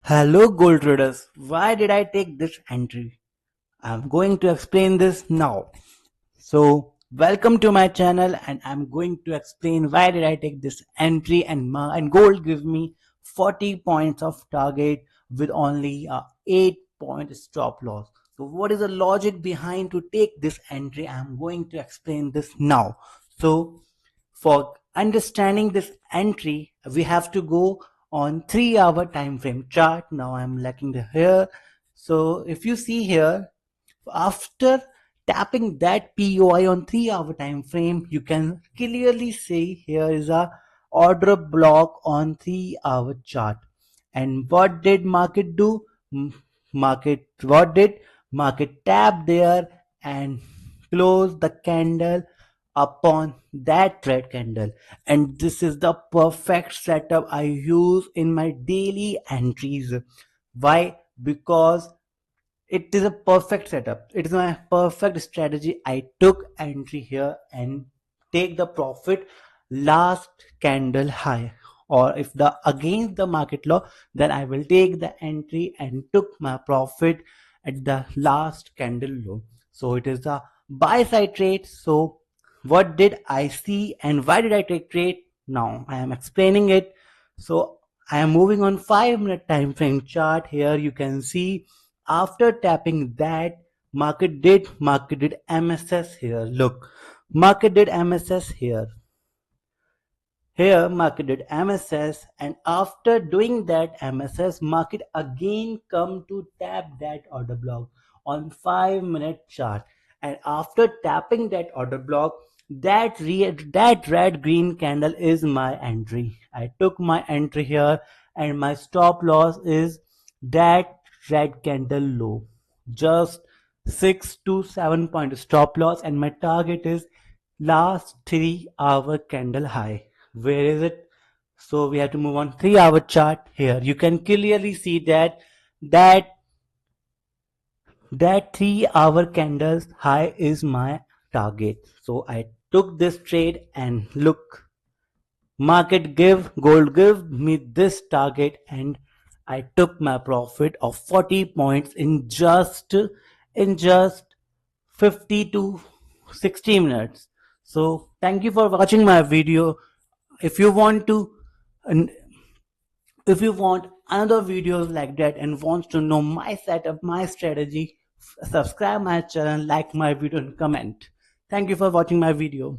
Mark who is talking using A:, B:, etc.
A: Hello gold traders, why did I take this entry? I'm going to explain this now. So welcome to my channel and I'm going to explain why did I take this entry and gold give me 40 points of target with only a 8-point stop loss. So what is the logic behind to take this entry? I'm going to explain this now. So for understanding this entry, we have to go on 3-hour time frame chart. Now I'm lacking the here. So if you see here, after tapping that POI on 3-hour time frame, you can clearly see here is a order block on 3-hour chart. And what did market do? Market what did market tap there and close the candle upon that red candle, and this is the perfect setup I use in my daily entries. Why? Because it is a perfect setup. It is my perfect strategy. I took entry here and take the profit last candle high, or if the against the market law, then I will take the entry and took my profit at the last candle low. So it is a buy side trade. So what did I see and why did I take trade? Now I am explaining it. So I am moving on 5-minute time frame chart. Here you can see after tapping that, market did MSS here. Look, market did MSS here. Here market did MSS, and after doing that MSS, market again come to tap that order block on 5-minute chart. And after tapping that order block, that red green candle is my entry. I took my entry here, and my stop loss is that red candle low. Just 6 to 7 point stop loss, and my target is last 3-hour candle high. Where is it? So we have to move on 3-hour chart. Here you can clearly see that that 3-hour candles high is my target. So I took this trade, and look, gold give me this target, and I took my profit of 40 points in just 50 to 60 minutes. So thank you for watching my video. If you want to and if you want another videos like that and wants to know my setup, my strategy, subscribe my channel, like my video and comment. Thank you for watching my video.